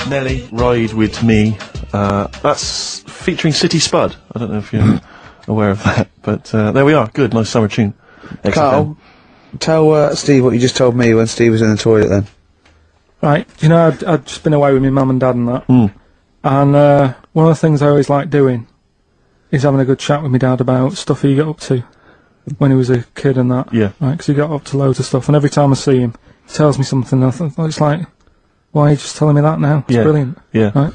Nelly, Ride With Me. That's featuring City Spud. I don't know if you're aware of that, but there we are. Good, nice summer tune. Carl, tell Steve what you just told me when Steve was in the toilet then. Right, you know, I'd just been away with my mum and dad and that. And one of the things I always like doing is having a good chat with my dad about stuff he got up to when he was a kid and that. Yeah. Right, because he got up to loads of stuff, and every time I see him, he tells me something, and it's like, why are you just telling me that now? It's brilliant. Yeah. Right?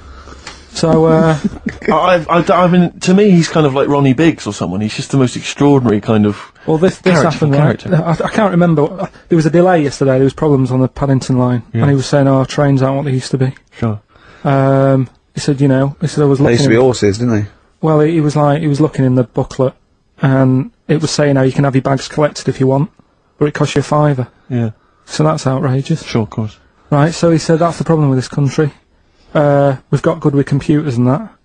So, I mean, to me, he's kind of like Ronnie Biggs or someone. He's just the most extraordinary kind of. Well, this happened, right? I can't remember. There was a delay yesterday. There was problems on the Paddington line, and he was saying, "Oh, trains aren't what they used to be." Sure. He said, I was looking. They used to be horses, didn't they? Well, he was looking in the booklet, and it was saying how you can have your bags collected if you want, but it costs you £5. Yeah. So that's outrageous. Sure, of course. Right. So he said that's the problem with this country. We've got good with computers and that,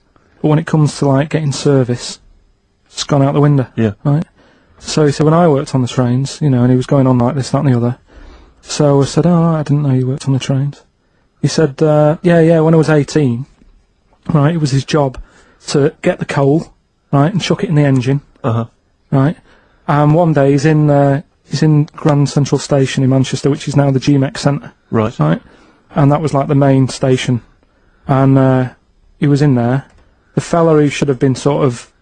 but when it comes to like getting service, it's gone out the window. Yeah. Right. So he said when I worked on the trains, and he was going on like this, that, and the other. So I said, "Oh, I didn't know you worked on the trains." He said, "Yeah. When I was 18, right, it was his job to get the coal, right, and chuck it in the engine, right. And one day he's in Grand Central Station in Manchester, which is now the GMEX Centre, right, and that was like the main station." And he was in there. The fella who should have been sort of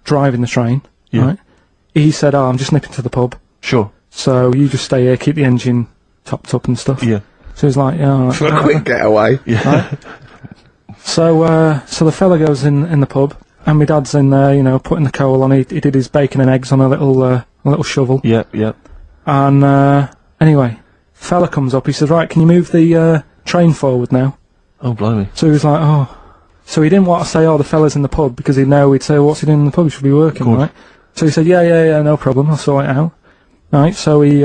driving the train, right? He said, "Oh, I'm just nipping to the pub." Sure. So you just stay here, keep the engine topped up and stuff. Yeah. So he's like, "Yeah." For a quick getaway. Yeah. Right? So the fella goes in the pub, and my dad's in there, putting the coal on. He did his bacon and eggs on a little shovel. Yeah. Yeah. And anyway, fella comes up. He says, "Right, can you move the train forward now?" Oh, blimey. So he was like, "Oh." So he didn't want to say, "Oh, the fella's in the pub," because he'd say, "What's he doing in the pub? He should be working, right?" So he said, Yeah, no problem. I'll sort it out." Right. So he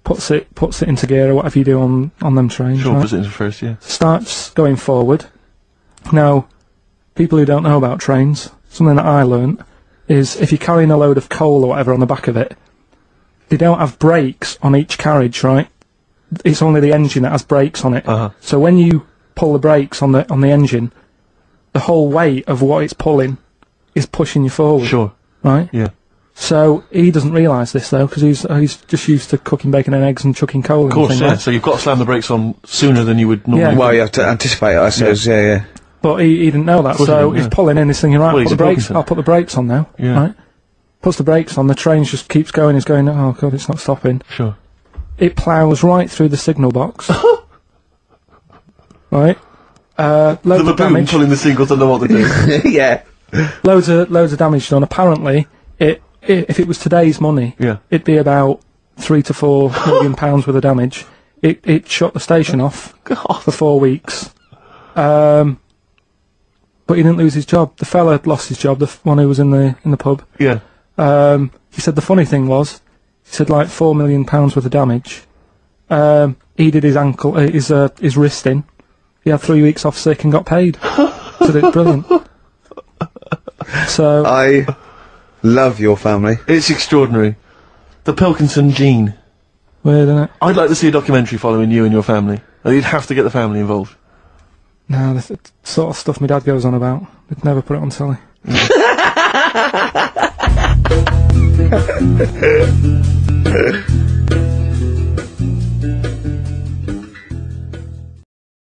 puts it into gear or whatever you do on them trains. Sure, right? puts it into first, yeah. Starts going forward. Now, people who don't know about trains, something that I learnt is if you're carrying a load of coal or whatever on the back of it, they don't have brakes on each carriage, right? It's only the engine that has brakes on it. So when you pull the brakes on the engine, the whole weight of what it's pulling is pushing you forward. Sure. Right? Yeah. So he doesn't realise this though, because he's just used to cooking bacon and eggs and chucking coal. Of course, and yeah. right? So you've got to slam the brakes on sooner than you would normally. Yeah. Well, you have to anticipate it, I suppose. Yeah. But he didn't know that, so he's pulling in, he's thinking, right, Well, I'll put the brakes on now. Yeah. Right? Puts the brakes on, the train just keeps going, he's going, oh god, it's not stopping. Sure. It ploughs right through the signal box. Right? Loads of damage. Pulling the singles, don't know what to do. Yeah. Loads of damage done. Apparently, if it was today's money, it'd be about £3 to £4 million worth of damage. It shut the station off for 4 weeks. But he didn't lose his job. The fella had lost his job, the one who was in the pub. Yeah. He said the funny thing was, he said like £4 million worth of damage. He did his ankle, his wrist in. He had 3 weeks off sick and got paid. So it's brilliant. So I love your family. It's extraordinary. The Pilkinson gene. weird, isn't it? I'd like to see a documentary following you and your family. You'd have to get the family involved. No, the sort of stuff my dad goes on about. They'd never put it on telly.